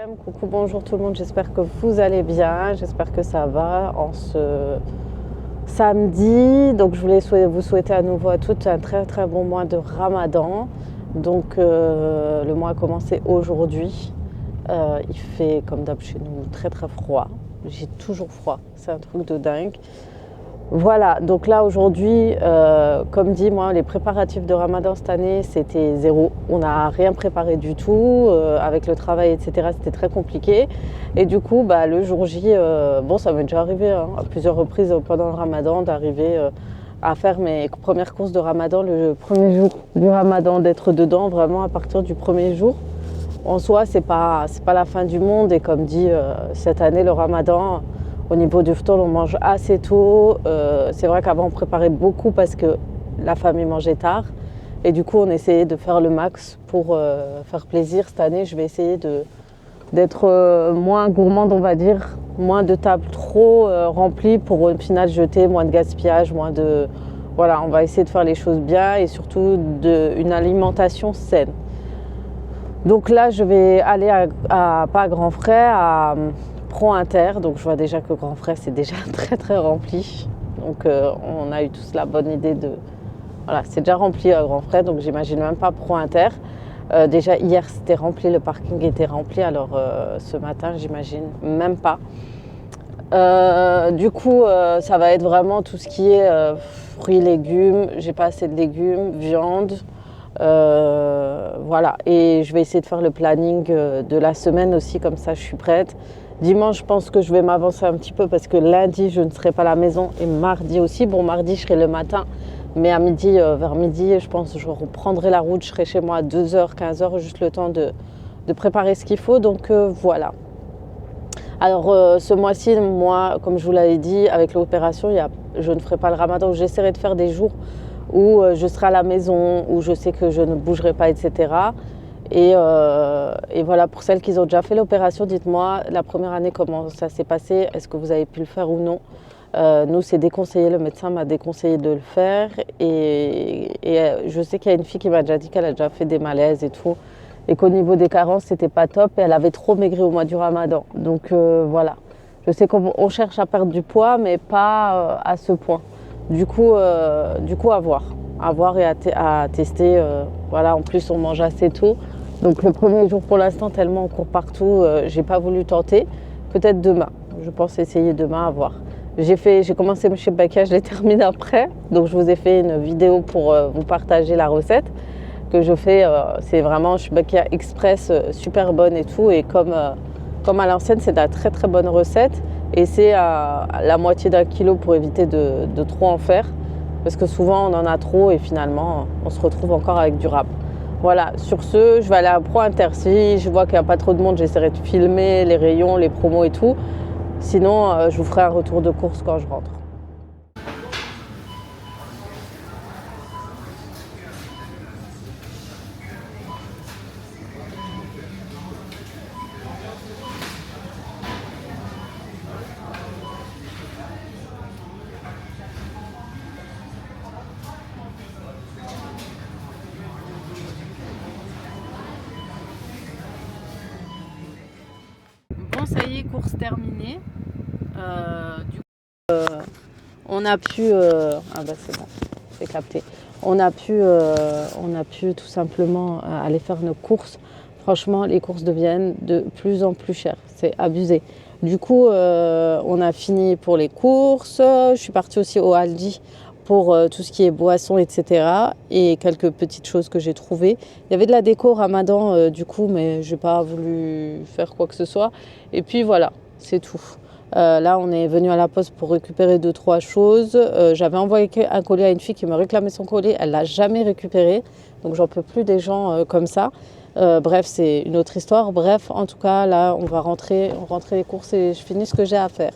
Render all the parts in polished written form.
Coucou, bonjour tout le monde, j'espère que vous allez bien, j'espère que ça va en ce samedi. Donc je voulais vous souhaiter à nouveau à toutes un très bon mois de Ramadan. Donc le mois a commencé aujourd'hui. Il fait comme d'hab chez nous très froid. J'ai toujours froid, c'est un truc de dingue. Voilà, donc là aujourd'hui, comme dit, moi, les préparatifs de Ramadan cette année, c'était zéro. On n'a rien préparé du tout. Avec le travail, etc., c'était très compliqué. Et du coup, le jour J, bon, ça m'est déjà arrivé à plusieurs reprises pendant le Ramadan d'arriver à faire mes premières courses de Ramadan le premier jour du Ramadan, d'être dedans vraiment à partir du premier jour. En soi, c'est pas la fin du monde. Et comme dit, cette année, le Ramadan, au niveau du ftour, on mange assez tôt. C'est vrai qu'avant, on préparait beaucoup parce que la famille mangeait tard. Et du coup, on essayait de faire le max pour faire plaisir. Cette année, je vais essayer d'être moins gourmande, on va dire. Moins de tables trop remplies pour au final jeter, moins de gaspillage, moins de... Voilà, on va essayer de faire les choses bien et surtout une alimentation saine. Donc là, je vais aller pas à Grand Frais, à Pro Inter. Donc je vois déjà que Grand Frais, c'est déjà très rempli. Donc on a eu tous la bonne idée de... Voilà, c'est déjà rempli à Grand Frais, donc j'imagine même pas Pro Inter. Déjà hier, c'était rempli, le parking était rempli. Alors ce matin, j'imagine même pas. Du coup, ça va être vraiment tout ce qui est fruits, légumes. J'ai pas assez de légumes, viande. Voilà, et je vais essayer de faire le planning de la semaine aussi, comme ça je suis prête. Dimanche, je pense que je vais m'avancer un petit peu parce que lundi, je ne serai pas à la maison et mardi aussi. Bon, mardi, je serai le matin, mais à midi, vers midi, je pense que je reprendrai la route. Je serai chez moi à 2h, 15h, juste le temps de préparer ce qu'il faut. Donc voilà. Alors ce mois-ci, moi, comme je vous l'avais dit, avec l'opération, je ne ferai pas le Ramadan. J'essaierai de faire des jours où je serai à la maison, où je sais que je ne bougerai pas, etc. Et voilà, pour celles qui ont déjà fait l'opération, dites-moi la première année comment ça s'est passé, est-ce que vous avez pu le faire ou non. Nous, c'est déconseillé, le médecin m'a déconseillé de le faire. Et je sais qu'il y a une fille qui m'a déjà dit qu'elle a déjà fait des malaises et tout. Et qu'au niveau des carences, c'était pas top. Et elle avait trop maigri au mois du Ramadan. Donc voilà. Je sais qu'on cherche à perdre du poids, mais pas à ce point. Du coup, à voir. À voir et à tester. Voilà, en plus, on mange assez tôt. Donc le premier jour, pour l'instant, tellement on court partout, j'ai pas voulu tenter. Peut-être demain. Je pense essayer demain, à voir. J'ai commencé chez Bakia, je l'ai terminé après. Donc je vous ai fait une vidéo pour vous partager la recette que je fais. C'est vraiment chez Bakia Express, super bonne et tout. Et comme à l'ancienne, c'est de la très bonne recette. Et c'est à la moitié d'un kilo pour éviter de trop en faire. Parce que souvent, on en a trop et finalement, on se retrouve encore avec du rap. Voilà, sur ce, je vais aller à Pro Inter. Si je vois qu'il n'y a pas trop de monde, j'essaierai de filmer les rayons, les promos et tout. Sinon, je vous ferai un retour de course quand je rentre. Bon, ça y est, course terminée. Du coup, on a pu... ah bah c'est bon, c'est capté. On a pu tout simplement aller faire nos courses. Franchement, les courses deviennent de plus en plus chères. C'est abusé. Du coup, on a fini pour les courses. Je suis partie aussi au Aldi pour tout ce qui est boissons, etc. Et quelques petites choses que j'ai trouvées. Il y avait de la déco Ramadan, du coup, mais je n'ai pas voulu faire quoi que ce soit. Et puis voilà, c'est tout. Là, on est venu à la poste pour récupérer 2-3 choses. J'avais envoyé un colis à une fille qui me réclamait son colis. Elle l'a jamais récupéré. Donc, j'en peux plus des gens comme ça. Bref, c'est une autre histoire. Bref, en tout cas, là, on va rentrer les courses et je finis ce que j'ai à faire.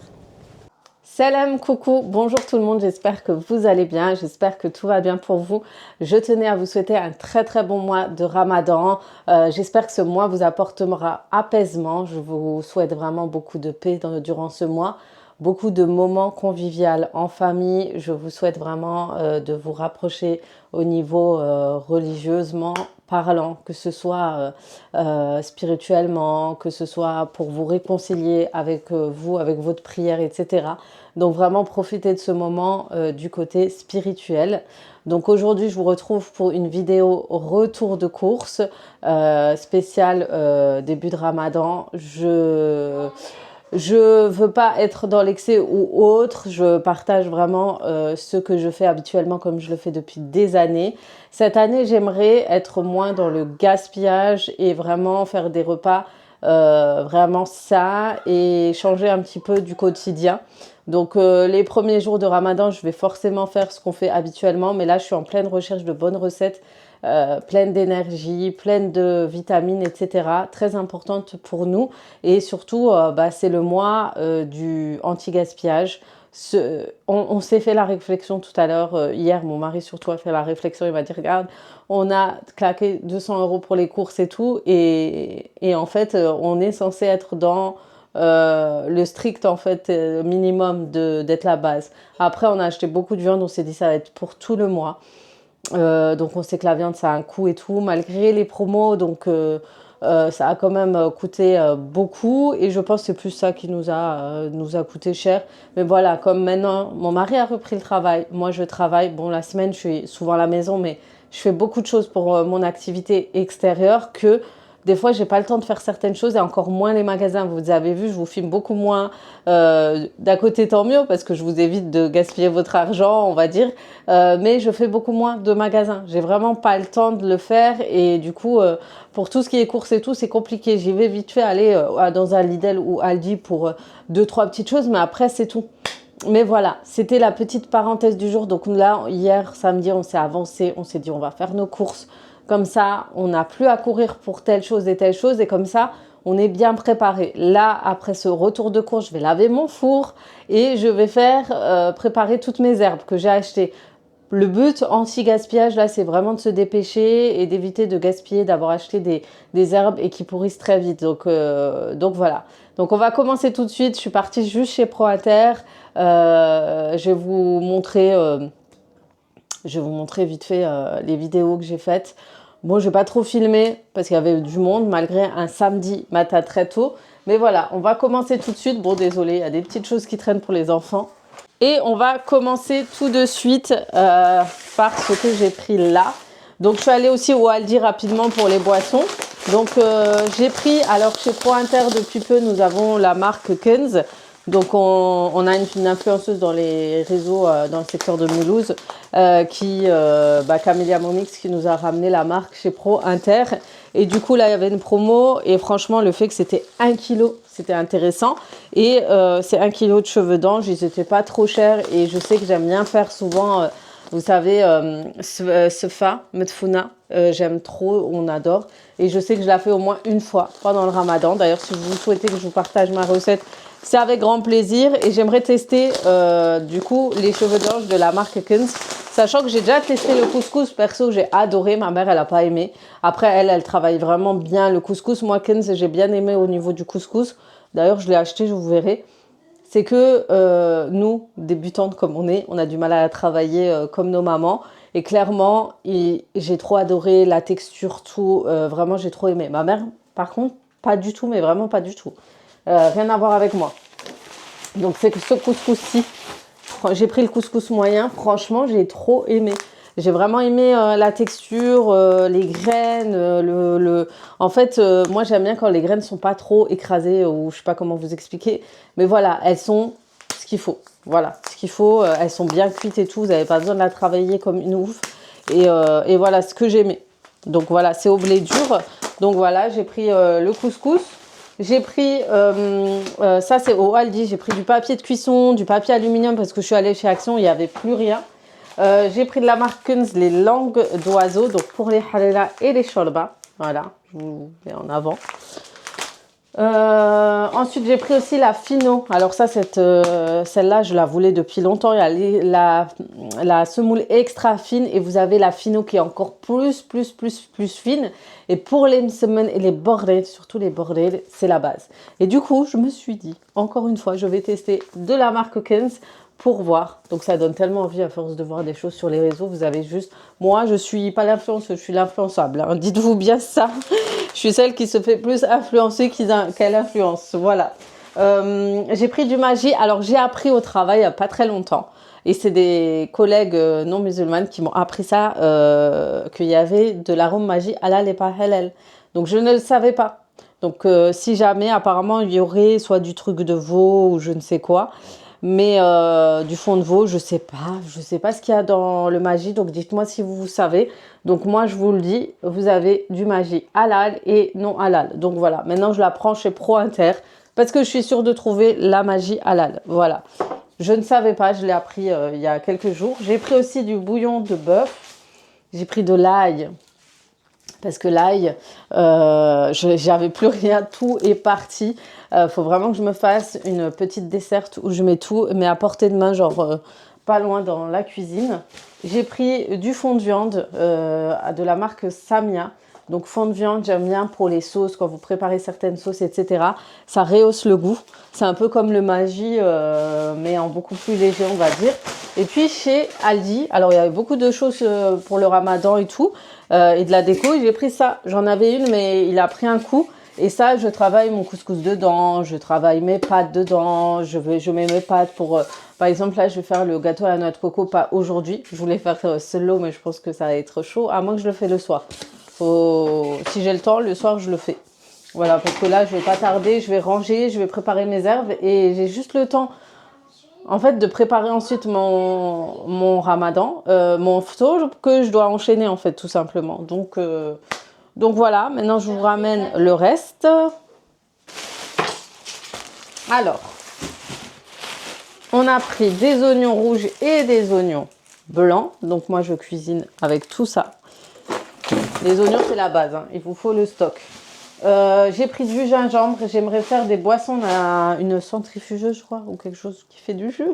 Salam, coucou, bonjour tout le monde, j'espère que vous allez bien, j'espère que tout va bien pour vous. Je tenais à vous souhaiter un très bon mois de Ramadan. J'espère que ce mois vous apportera apaisement. Je vous souhaite vraiment beaucoup de paix durant ce mois, beaucoup de moments conviviaux en famille. Je vous souhaite vraiment de vous rapprocher au niveau religieusement parlant, que ce soit spirituellement, que ce soit pour vous réconcilier avec vous, avec votre prière, etc. Donc vraiment profitez de ce moment du côté spirituel. Donc aujourd'hui, je vous retrouve pour une vidéo retour de course spéciale début de Ramadan. Je veux pas être dans l'excès ou autre, je partage vraiment ce que je fais habituellement comme je le fais depuis des années. Cette année, j'aimerais être moins dans le gaspillage et vraiment faire des repas vraiment sains et changer un petit peu du quotidien. Donc les premiers jours de Ramadan, je vais forcément faire ce qu'on fait habituellement, mais là, je suis en pleine recherche de bonnes recettes pleine d'énergie, pleine de vitamines, etc. Très importante pour nous. Et surtout, c'est le mois du anti-gaspillage. On s'est fait la réflexion tout à l'heure, hier, mon mari surtout a fait la réflexion, il m'a dit, regarde, on a claqué 200 € pour les courses et tout, et en fait, on est censé être dans le strict en fait minimum d'être la base. Après, on a acheté beaucoup de viande, on s'est dit ça va être pour tout le mois. Donc on sait que la viande ça a un coût et tout, malgré les promos, donc ça a quand même coûté beaucoup et je pense que c'est plus ça qui nous a coûté cher. Mais voilà, comme maintenant mon mari a repris le travail, moi je travaille, bon la semaine je suis souvent à la maison mais je fais beaucoup de choses pour mon activité extérieure que des fois, j'ai pas le temps de faire certaines choses et encore moins les magasins. Vous avez vu, je vous filme beaucoup moins. D'à côté, tant mieux parce que je vous évite de gaspiller votre argent, on va dire. Mais je fais beaucoup moins de magasins. J'ai vraiment pas le temps de le faire et du coup, pour tout ce qui est courses et tout, c'est compliqué. J'y vais vite fait aller dans un Lidl ou Aldi pour deux, trois petites choses, mais après, c'est tout. Mais voilà, c'était la petite parenthèse du jour. Donc là, hier, samedi, on s'est avancé. On s'est dit, on va faire nos courses. Comme ça, on n'a plus à courir pour telle chose et telle chose. Et comme ça, on est bien préparé. Là, après ce retour de course, je vais laver mon four et je vais faire préparer toutes mes herbes que j'ai achetées. Le but anti-gaspillage, là, c'est vraiment de se dépêcher et d'éviter de gaspiller, d'avoir acheté des herbes et qui pourrissent très vite. Donc voilà. Donc, on va commencer tout de suite. Je suis partie juste chez ProInter. Je vais vous montrer vite fait les vidéos que j'ai faites. Bon, je vais pas trop filmer parce qu'il y avait du monde malgré un samedi matin très tôt. Mais voilà, on va commencer tout de suite. Bon, désolé, il y a des petites choses qui traînent pour les enfants. Et on va commencer tout de suite par ce que j'ai pris là. Donc, je suis allée aussi au Aldi rapidement pour les boissons. Donc, j'ai pris, alors chez ProInter, depuis peu, nous avons la marque Kenz. Donc, on a une influenceuse dans les réseaux, dans le secteur de Mulhouse, Camélia Momix, qui nous a ramené la marque chez ProInter. Et du coup, là, il y avait une promo. Et franchement, le fait que c'était 1 kilo, c'était intéressant. Et c'est 1 kilo de cheveux d'ange. Ils n'étaient pas trop chers. Et je sais que j'aime bien faire souvent, vous savez, Sefa, Medfouna. J'aime trop, on adore. Et je sais que je la fais au moins une fois pendant le Ramadan. D'ailleurs, si vous souhaitez que je vous partage ma recette, c'est avec grand plaisir. Et j'aimerais tester, du coup, les cheveux d'ange de la marque Kenz. Sachant que j'ai déjà testé le couscous, perso, j'ai adoré. Ma mère, elle n'a pas aimé. Après, elle travaille vraiment bien le couscous. Moi, Kenz, j'ai bien aimé au niveau du couscous. D'ailleurs, je l'ai acheté, je vous verrai. C'est que nous, débutantes comme on a du mal à travailler comme nos mamans. Et clairement, j'ai trop adoré la texture, tout. Vraiment, j'ai trop aimé. Ma mère, par contre, pas du tout, mais vraiment pas du tout. Rien à voir avec moi. Donc, c'est que ce couscous-ci, j'ai pris le couscous moyen. Franchement, j'ai trop aimé. J'ai vraiment aimé la texture, les graines. En fait, moi, j'aime bien quand les graines sont pas trop écrasées ou je sais pas comment vous expliquer. Mais voilà, elles sont ce qu'il faut. Voilà, ce qu'il faut. Elles sont bien cuites et tout. Vous n'avez pas besoin de la travailler comme une ouf. Et voilà ce que j'aimais. Donc voilà, c'est au blé dur. Donc voilà, j'ai pris le couscous. J'ai pris, ça c'est au Aldi, j'ai pris du papier de cuisson, du papier aluminium parce que je suis allée chez Action, il n'y avait plus rien. J'ai pris de la marque Kenz, les langues d'oiseaux, donc pour les halela et les shorba. Voilà, je vous mets en avant. Ensuite, j'ai pris aussi la Fino. Alors ça, celle-là, je la voulais depuis longtemps. Il y a la semoule extra fine et vous avez la Fino qui est encore plus fine. Et pour les semaines et les bordels, surtout les bordels, c'est la base. Et du coup, je me suis dit, encore une fois, je vais tester de la marque Kenz pour voir. Donc ça donne tellement envie à force de voir des choses sur les réseaux. Vous avez juste... Moi, je suis pas l'influenceuse, je suis l'influençable. Hein. Dites-vous bien ça. Je suis celle qui se fait plus influencer qu'elle influence. Voilà. J'ai pris du magie. Alors, j'ai appris au travail il n'y a pas très longtemps. Et c'est des collègues non musulmanes qui m'ont appris ça, qu'il y avait de l'arôme magie halal et pas halal. Donc, je ne le savais pas. Donc, si jamais, apparemment, il y aurait soit du truc de veau ou je ne sais quoi. Mais du fond de veau, je sais pas ce qu'il y a dans le magie, donc dites-moi si vous savez. Donc moi, je vous le dis, vous avez du magie halal et non halal. Donc voilà, maintenant je la prends chez Pro Inter parce que je suis sûre de trouver la magie halal. Voilà, je ne savais pas, je l'ai appris il y a quelques jours. J'ai pris aussi du bouillon de bœuf, j'ai pris de l'ail. Parce que l'ail, j'avais plus rien, tout est parti. Faut vraiment que je me fasse une petite desserte où je mets tout, mais à portée de main, genre pas loin dans la cuisine. J'ai pris du fond de viande de la marque Samia. Donc fond de viande, j'aime bien pour les sauces, quand vous préparez certaines sauces, etc. Ça rehausse le goût. C'est un peu comme le Maggi, mais en beaucoup plus léger, on va dire. Et puis chez Aldi, alors il y avait beaucoup de choses pour le ramadan et tout, et de la déco. J'ai pris ça, j'en avais une, mais il a pris un coup. Et ça, je travaille mon couscous dedans, je travaille mes pâtes dedans, je mets mes pâtes pour... par exemple, là, je vais faire le gâteau à la noix de coco, pas aujourd'hui. Je voulais faire solo, mais je pense que ça va être chaud, à moins que je le fais le soir. Si j'ai le temps, le soir, je le fais. Voilà, parce que là, je vais pas tarder, je vais ranger, je vais préparer mes herbes et j'ai juste le temps, en fait, de préparer ensuite mon ramadan, mon ftour que je dois enchaîner, en fait, tout simplement. Donc voilà, maintenant, je vous ramène le reste. Alors, on a pris des oignons rouges et des oignons blancs. Donc moi, je cuisine avec tout ça. Les oignons, c'est la base, hein. Il vous faut le stock. J'ai pris du gingembre. J'aimerais faire des boissons. On a une centrifugeuse, je crois, ou quelque chose qui fait du jus.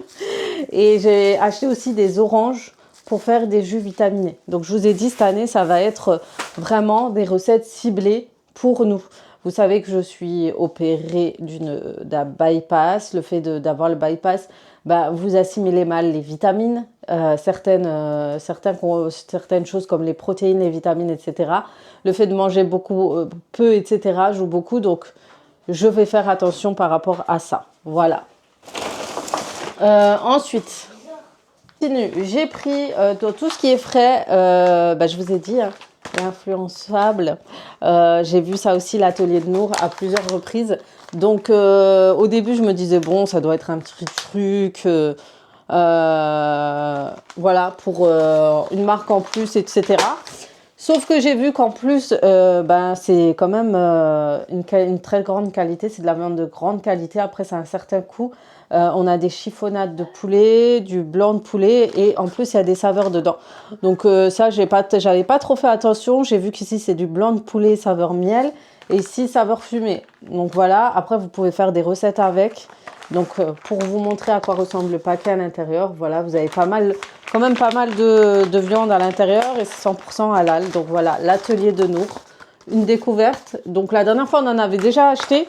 Et j'ai acheté aussi des oranges pour faire des jus vitaminés. Donc, je vous ai dit, cette année, ça va être vraiment des recettes ciblées pour nous. Vous savez que je suis opérée d'un bypass. Le fait d'avoir le bypass, bah, vous assimilez mal les vitamines, certaines choses comme les protéines, les vitamines, etc. Le fait de manger beaucoup, peu, etc. joue beaucoup. Donc, je vais faire attention par rapport à ça. Voilà. Ensuite, j'ai pris tout ce qui est frais. Je vous ai dit, hein, l'influençable. J'ai vu ça aussi, l'atelier de Nour, à plusieurs reprises. Donc, au début, je me disais, bon, ça doit être un petit truc, voilà, pour une marque en plus, etc. Sauf que j'ai vu qu'en plus, c'est quand même une très grande qualité. C'est de la viande de grande qualité. Après, c'est un certain coût. On a des chiffonnades de poulet, du blanc de poulet et en plus, il y a des saveurs dedans. Donc ça, j'avais pas trop fait attention. J'ai vu qu'ici, c'est du blanc de poulet saveur miel et ici, saveur fumée. Donc voilà, après, vous pouvez faire des recettes avec. Donc pour vous montrer à quoi ressemble le paquet à l'intérieur, voilà, vous avez quand même pas mal de viande à l'intérieur et c'est 100% halal. Donc voilà, l'atelier de Nour, une découverte. Donc la dernière fois, on en avait déjà acheté.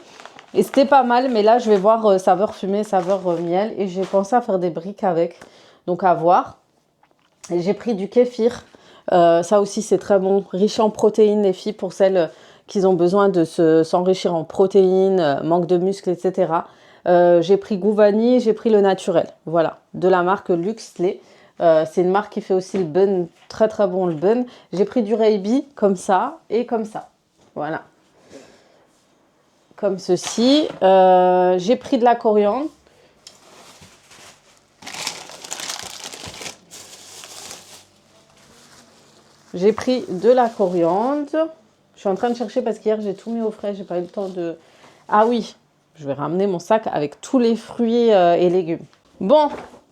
Et c'était pas mal, mais là, je vais voir saveur fumée, saveur miel. Et j'ai pensé à faire des briques avec. Donc, à voir. Et j'ai pris du kéfir. Ça aussi, c'est très bon. Riche en protéines, les filles, pour celles qui ont besoin de s'enrichir en protéines, manque de muscles, etc. J'ai pris Gouvani, j'ai pris le naturel. Voilà, de la marque Luxley. C'est une marque qui fait aussi le bun, très très bon le bun. J'ai pris du Reibi, comme ça et comme ça. Voilà. Comme ceci. J'ai pris de la coriandre. J'ai pris de la coriandre. Je suis en train de chercher parce qu'hier, j'ai tout mis au frais. J'ai pas eu le temps de... Ah oui, je vais ramener mon sac avec tous les fruits et légumes. Bon,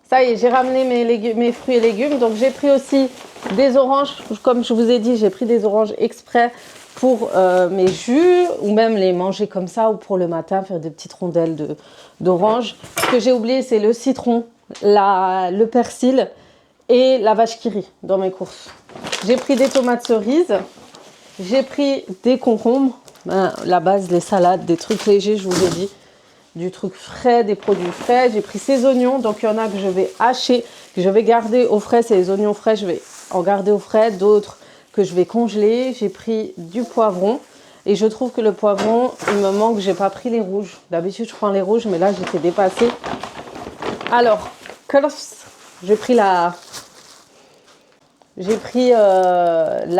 ça y est, j'ai ramené mes fruits et légumes. Donc, j'ai pris aussi des oranges. Comme je vous ai dit, j'ai pris des oranges exprès pour mes jus ou même les manger comme ça ou pour le matin, faire des petites rondelles d'orange. Ce que j'ai oublié, c'est le citron, le persil et la vache qui rit dans mes courses. J'ai pris des tomates cerises, j'ai pris des concombres, la base, les salades, des trucs légers, je vous ai dit. du truc frais, des produits frais. J'ai pris ces oignons, donc il y en a que je vais hacher, que je vais garder au frais. C'est les oignons frais, je vais en garder au frais. D'autres que je vais congeler. J'ai pris du poivron. Et je trouve que le poivron, il me manque, j'ai pas pris les rouges. D'habitude, je prends les rouges, mais là, j'étais dépassée. Alors, j'ai pris la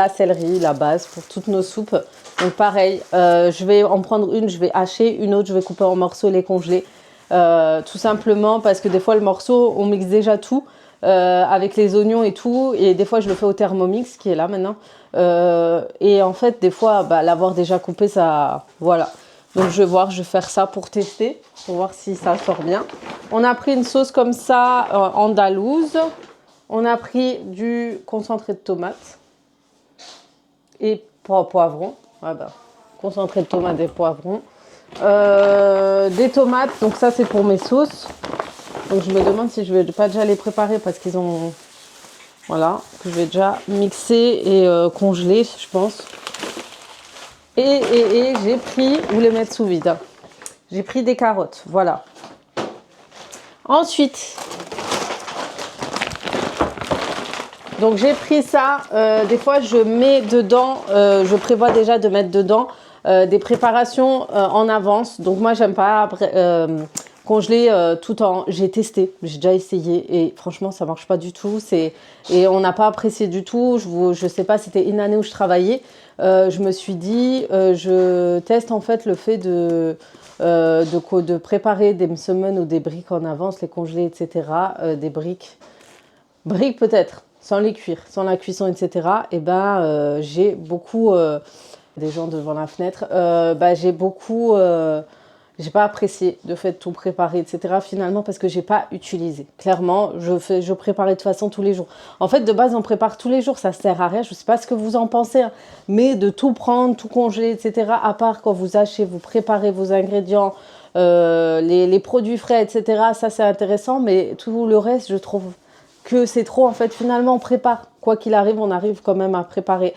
céleri, la base pour toutes nos soupes. Donc pareil, je vais en prendre une, je vais hacher, une autre, je vais couper en morceaux, les congeler. Tout simplement parce que des fois, le morceau, on mixe déjà tout avec les oignons et tout. Et des fois, je le fais au Thermomix, qui est là maintenant. Et en fait, des fois, l'avoir déjà coupé, ça... Voilà. Donc je vais voir, je vais faire ça pour tester, pour voir si ça sort bien. On a pris une sauce comme ça, andalouse. On a pris du concentré de tomate et poivron. Ah bah, concentré de tomate et poivron. Des tomates, donc ça c'est pour mes sauces. Donc je me demande si je vais pas déjà les préparer parce qu'ils ont... Voilà, que je vais déjà mixer et congeler, je pense. Et j'ai pris, ou les mettre sous vide. Hein. J'ai pris des carottes, voilà. Ensuite... Donc j'ai pris ça, des fois je mets dedans, je prévois déjà de mettre dedans des préparations en avance. Donc moi j'aime pas congeler tout en... J'ai testé, j'ai déjà essayé et franchement ça marche pas du tout. Et on n'a pas apprécié du tout. Je sais pas, c'était une année où je travaillais. Je me suis dit, je teste en fait le fait de préparer des semaines ou des briques en avance, les congeler, etc. Des briques peut-être. Sans les cuire, sans la cuisson, etc. Et j'ai beaucoup des gens devant la fenêtre. J'ai pas apprécié de fait tout préparer, etc. Finalement parce que j'ai pas utilisé. Clairement, je préparais de toute façon tous les jours. En fait, de base, on prépare tous les jours, ça sert à rien. Je sais pas ce que vous en pensez, hein, mais de tout prendre, tout congeler, etc. À part quand vous achetez, vous préparez vos ingrédients, les produits frais, etc. Ça c'est intéressant, mais tout le reste, je trouve que c'est trop. En fait, finalement, on prépare. Quoi qu'il arrive, on arrive quand même à préparer.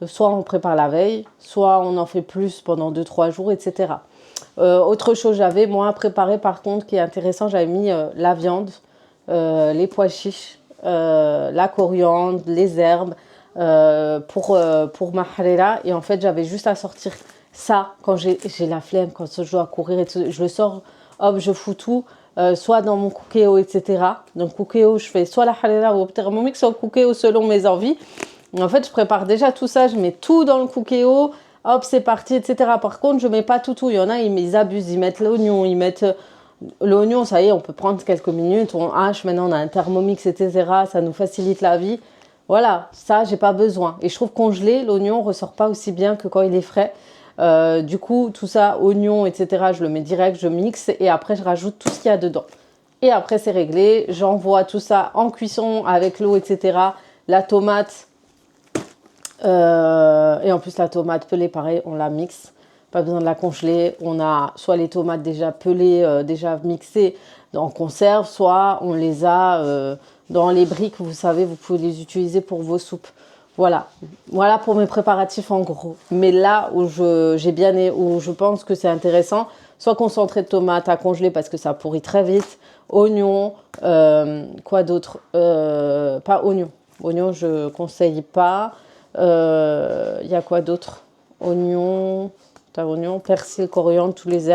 Soit on prépare la veille, soit on en fait plus pendant 2-3 jours, etc. Autre chose, j'avais moi préparé par contre qui est intéressant, j'avais mis la viande, les pois chiches, la coriandre, les herbes pour ma harira. Et en fait, j'avais juste à sortir ça quand j'ai la flemme, quand je dois courir. Et tout, je le sors, hop, je fous tout. Soit dans mon cookéo, etc. Donc cookéo, je fais soit la harira ou au Thermomix, soit cookéo selon mes envies. Et en fait, je prépare déjà tout ça, je mets tout dans le cookéo, hop, c'est parti, etc. Par contre, je mets pas tout. Il y en a, ils abusent, ils mettent l'oignon, l'oignon, ça y est, on peut prendre quelques minutes, on hache, maintenant on a un Thermomix, etc. Ça nous facilite la vie. Voilà, ça, j'ai pas besoin. Et je trouve congelé, l'oignon ressort pas aussi bien que quand il est frais. Du coup, tout ça, oignons, etc., je le mets direct, je mixe et après, je rajoute tout ce qu'il y a dedans. Et après, c'est réglé. J'envoie tout ça en cuisson avec l'eau, etc. La tomate. Et en plus, la tomate pelée, pareil, on la mixe. Pas besoin de la congeler. On a soit les tomates déjà pelées, déjà mixées en conserve, soit on les a dans les briques. Vous savez, vous pouvez les utiliser pour vos soupes. Voilà pour mes préparatifs en gros. Mais là où où je pense que c'est intéressant, soit concentré de tomates à congeler parce que ça pourrit très vite, oignons, quoi d'autre, pas oignons. Oignons, je conseille pas. Il y a quoi d'autre? Oignons, persil, coriandre, toutes les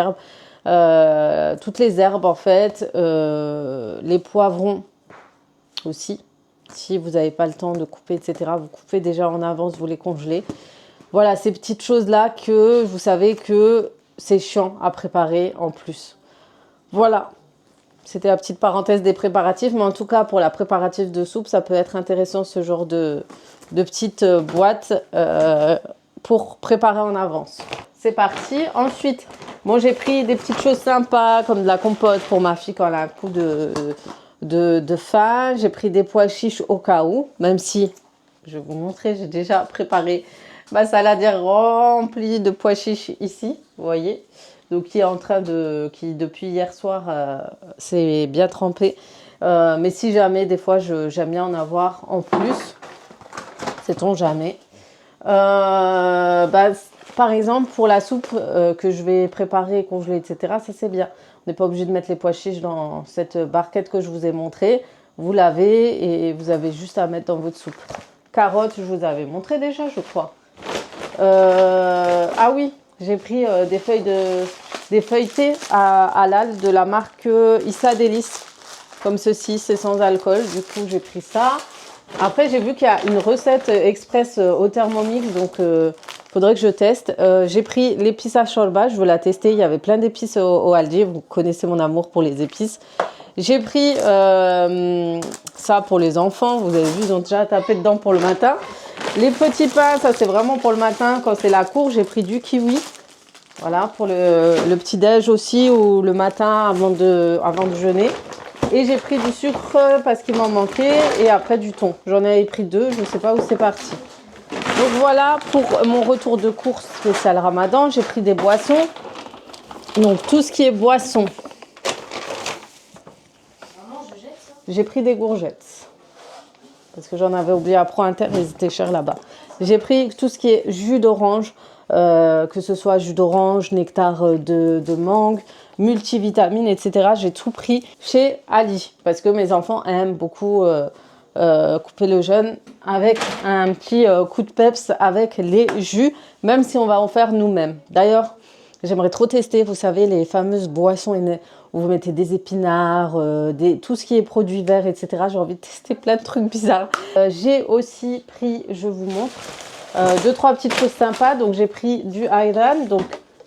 herbes en fait, les poivrons aussi. Si vous n'avez pas le temps de couper, etc., vous coupez déjà en avance, vous les congelez. Voilà, ces petites choses-là que vous savez que c'est chiant à préparer en plus. Voilà, c'était la petite parenthèse des préparatifs. Mais en tout cas, pour la préparatif de soupe, ça peut être intéressant ce genre de petites boîtes pour préparer en avance. C'est parti. Ensuite, bon, j'ai pris des petites choses sympas comme de la compote pour ma fille quand elle a un coup de faim. J'ai pris des pois chiches au cas où, même si, je vais vous montrer, j'ai déjà préparé ma salade remplie de pois chiches ici, vous voyez. Donc qui est en train qui depuis hier soir, c'est bien trempé. Mais si jamais, des fois, j'aime bien en avoir en plus. Sait-on jamais. Par exemple, pour la soupe que je vais préparer, congeler, etc., ça c'est bien. On n'est pas obligé de mettre les pois chiches dans cette barquette que je vous ai montrée. Vous lavez et vous avez juste à mettre dans votre soupe. Carottes, je vous avais montré déjà, je crois. Ah oui, j'ai pris des feuilletés à l'al de la marque Issa Délice. Comme ceci, c'est sans alcool. Du coup, j'ai pris ça. Après, j'ai vu qu'il y a une recette express au Thermomix, donc faudrait que je teste. J'ai pris l'épice à shorba, je veux la tester. Il y avait plein d'épices au Aldi. Vous connaissez mon amour pour les épices. J'ai pris ça pour les enfants. Vous avez vu, ils ont déjà tapé dedans pour le matin. Les petits pains, ça c'est vraiment pour le matin quand c'est la cour. J'ai pris du kiwi. Voilà, pour le petit-déj aussi ou le matin avant de jeûner. Et j'ai pris du sucre parce qu'il m'en manquait et après du thon. J'en avais pris 2, je ne sais pas où c'est parti. Donc voilà pour mon retour de course spécial Ramadan. J'ai pris des boissons. Donc tout ce qui est boisson. J'ai pris des gourgettes. Parce que j'en avais oublié à Pro-Inter, ils étaient chers là-bas. J'ai pris tout ce qui est jus d'orange, que ce soit jus d'orange, nectar de mangue, multivitamines, etc. J'ai tout pris chez Ali parce que mes enfants aiment beaucoup couper le jeûne avec un petit coup de peps avec les jus, même si on va en faire nous-mêmes. D'ailleurs, j'aimerais trop tester, vous savez, les fameuses boissons où vous mettez des épinards, tout ce qui est produits verts, etc. J'ai envie de tester plein de trucs bizarres. J'ai aussi pris, je vous montre, 2-3 petites choses sympas. Donc j'ai pris du ayran, donc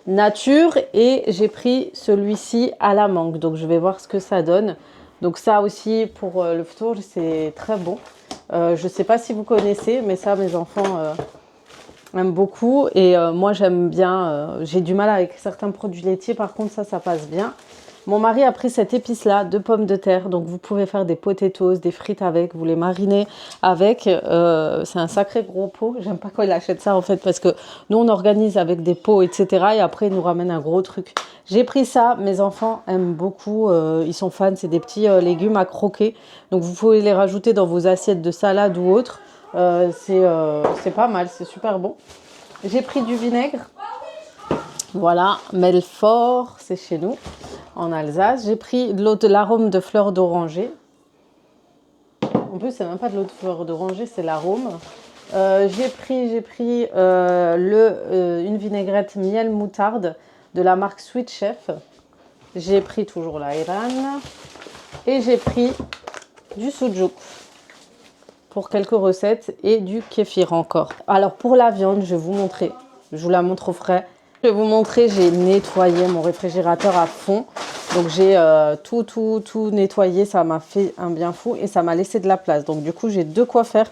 nature, et j'ai pris celui-ci à la mangue. Donc je vais voir ce que ça donne. Donc ça aussi pour le ftour, c'est très bon. Je ne sais pas si vous connaissez, mais ça mes enfants aiment beaucoup. Et moi j'aime bien, j'ai du mal avec certains produits laitiers, par contre ça passe bien. Mon mari a pris cette épice-là de pommes de terre. Donc, vous pouvez faire des potatoes, des frites avec. Vous les marinez avec. C'est un sacré gros pot. J'aime pas quand il achète ça, en fait, parce que nous, on organise avec des pots, etc. Et après, il nous ramène un gros truc. J'ai pris ça. Mes enfants aiment beaucoup. Ils sont fans. C'est des petits légumes à croquer. Donc, vous pouvez les rajouter dans vos assiettes de salade ou autre. C'est pas mal. C'est super bon. J'ai pris du vinaigre. Voilà. Melfort, c'est chez nous. En Alsace, j'ai pris de l'arôme de fleurs d'oranger. En plus, c'est même pas de l'eau de fleurs d'oranger, c'est l'arôme. J'ai pris une vinaigrette miel moutarde de la marque Sweet Chef. J'ai pris toujours l'ayran. Et j'ai pris du sujouk pour quelques recettes et du kéfir encore. Alors pour la viande, je vais vous montrer. Je vous la montre au frais. Je vais vous montrer, j'ai nettoyé mon réfrigérateur à fond. Donc j'ai tout nettoyé, ça m'a fait un bien fou et ça m'a laissé de la place. Donc du coup, j'ai de quoi faire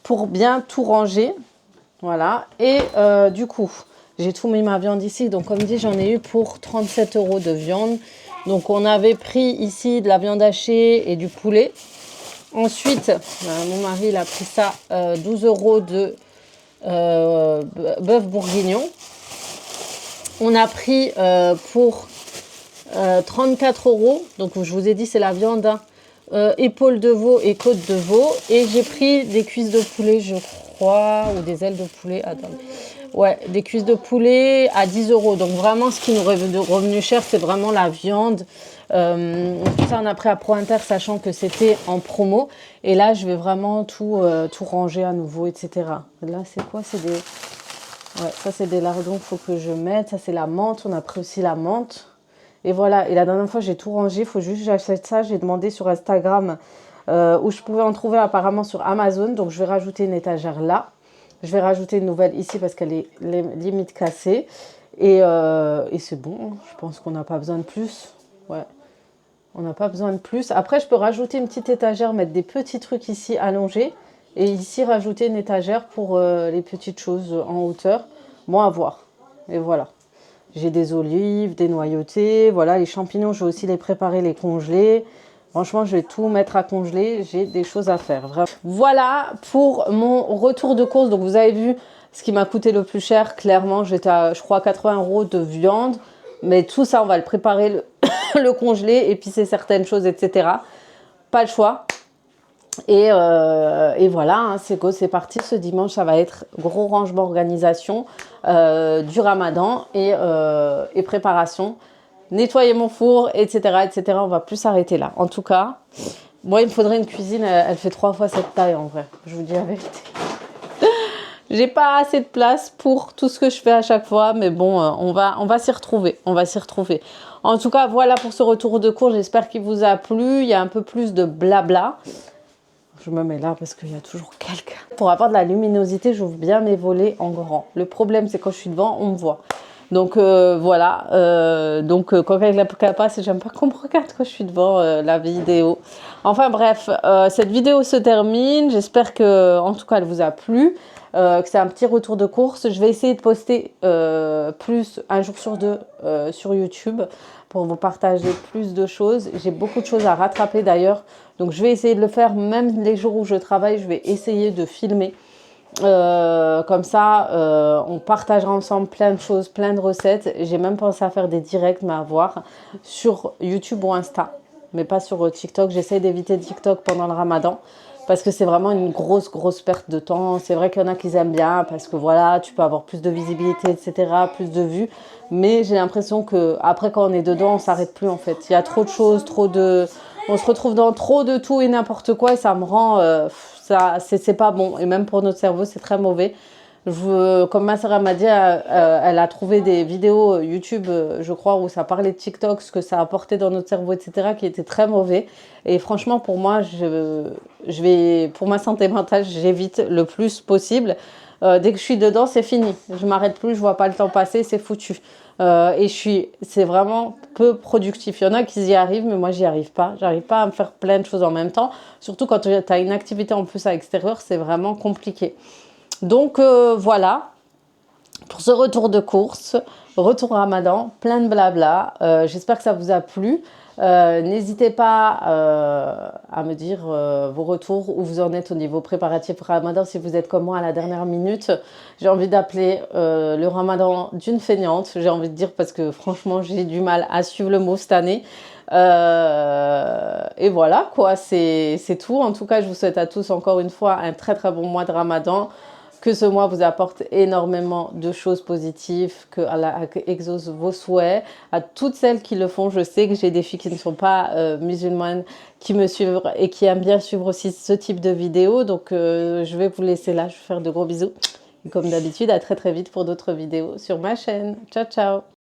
pour bien tout ranger. Voilà. Et du coup, j'ai tout mis ma viande ici. Donc comme dit, j'en ai eu pour 37 € de viande. Donc on avait pris ici de la viande hachée et du poulet. Ensuite, mon mari il a pris ça, 12 € de bœuf bourguignon. On a pris pour 34 €. Donc, je vous ai dit, c'est la viande. Hein. Épaules de veau et côte de veau. Et j'ai pris des cuisses de poulet, je crois, ou des ailes de poulet. Attendez. Ouais, des cuisses de poulet à 10 €. Donc, vraiment, ce qui nous est revenu cher, c'est vraiment la viande. Tout ça, on a pris à Pro-Inter, sachant que c'était en promo. Et là, je vais vraiment tout ranger à nouveau, etc. Là, c'est quoi? C'est des... Ouais, ça c'est des lardons qu'il faut que je mette. Ça c'est la menthe, on a pris aussi la menthe. Et voilà, et la dernière fois j'ai tout rangé, il faut juste que j'achète ça. J'ai demandé sur Instagram où je pouvais en trouver apparemment sur Amazon. Donc je vais rajouter une étagère là. Je vais rajouter une nouvelle ici parce qu'elle est limite cassée. Et c'est bon, je pense qu'on n'a pas besoin de plus. Ouais, on n'a pas besoin de plus. Après je peux rajouter une petite étagère, mettre des petits trucs ici allongés. Et ici, rajouter une étagère pour les petites choses en hauteur. Bon, à voir. Et voilà. J'ai des olives, des noyautés. Voilà, les champignons, je vais aussi les préparer, les congeler. Franchement, je vais tout mettre à congeler. J'ai des choses à faire. Vraiment. Voilà pour mon retour de course. Donc, vous avez vu ce qui m'a coûté le plus cher. Clairement, j'étais à, je crois, 80 € de viande. Mais tout ça, on va le préparer, le congeler, épicer certaines choses, etc. Pas le choix. Et voilà, hein, c'est go, c'est parti. Ce dimanche, ça va être gros rangement, organisation du ramadan et préparation. Nettoyer mon four, etc., etc. On va plus s'arrêter là. En tout cas, moi, il me faudrait une cuisine. Elle fait 3 fois cette taille, en vrai. Je vous dis la vérité. J'ai pas assez de place pour tout ce que je fais à chaque fois, mais bon, on va s'y retrouver. On va s'y retrouver. En tout cas, voilà pour ce retour de cours. J'espère qu'il vous a plu. Il y a un peu plus de blabla. Je me mets là parce qu'il y a toujours quelqu'un. Pour avoir de la luminosité, j'ouvre bien mes volets en grand. Le problème, c'est quand je suis devant, on me voit. Donc voilà. Quand quelqu'un passe, j'aime pas qu'on me regarde quand je suis devant la vidéo. Enfin bref, cette vidéo se termine. J'espère que, en tout cas, elle vous a plu. Que c'est un petit retour de course. Je vais essayer de poster plus un jour sur deux sur YouTube pour vous partager plus de choses. J'ai beaucoup de choses à rattraper d'ailleurs. Donc je vais essayer de le faire même les jours où je travaille. Je vais essayer de filmer. Comme ça, on partagera ensemble plein de choses, plein de recettes. J'ai même pensé à faire des directs, mais à voir sur YouTube ou Insta, mais pas sur TikTok. J'essaie d'éviter TikTok pendant le Ramadan parce que c'est vraiment une grosse perte de temps. C'est vrai qu'il y en a qui aiment bien parce que voilà, tu peux avoir plus de visibilité, etc., plus de vues. Mais j'ai l'impression que après, quand on est dedans, on s'arrête plus en fait. Il y a trop de choses, on se retrouve dans trop de tout et n'importe quoi et ça me rend, c'est pas bon. Et même pour notre cerveau, c'est très mauvais. Comme ma sœur m'a dit, elle a trouvé des vidéos YouTube, je crois, où ça parlait de TikTok, ce que ça apportait dans notre cerveau, etc., qui étaient très mauvais. Et franchement, pour moi, pour ma santé mentale, j'évite le plus possible. Dès que je suis dedans, c'est fini. Je m'arrête plus, je vois pas le temps passer, c'est foutu. C'est vraiment peu productif. Il y en a qui y arrivent, mais moi, j'y arrive pas. J'arrive pas à me faire plein de choses en même temps. Surtout quand tu as une activité en plus à l'extérieur, c'est vraiment compliqué. Donc voilà, pour ce retour de course, retour Ramadan, plein de blabla. J'espère que ça vous a plu. N'hésitez pas à me dire vos retours, où vous en êtes au niveau préparatif Ramadan. Si vous êtes comme moi à la dernière minute, j'ai envie d'appeler le Ramadan d'une feignante. J'ai envie de dire parce que franchement, j'ai du mal à suivre le mot cette année. Et voilà quoi, c'est tout. En tout cas, je vous souhaite à tous encore une fois un très bon mois de Ramadan. Que ce mois vous apporte énormément de choses positives, que Allah exauce vos souhaits. À toutes celles qui le font, je sais que j'ai des filles qui ne sont pas musulmanes, qui me suivent et qui aiment bien suivre aussi ce type de vidéos. Donc je vais vous laisser là, je vais faire de gros bisous. Et comme d'habitude, à très vite pour d'autres vidéos sur ma chaîne. Ciao, ciao!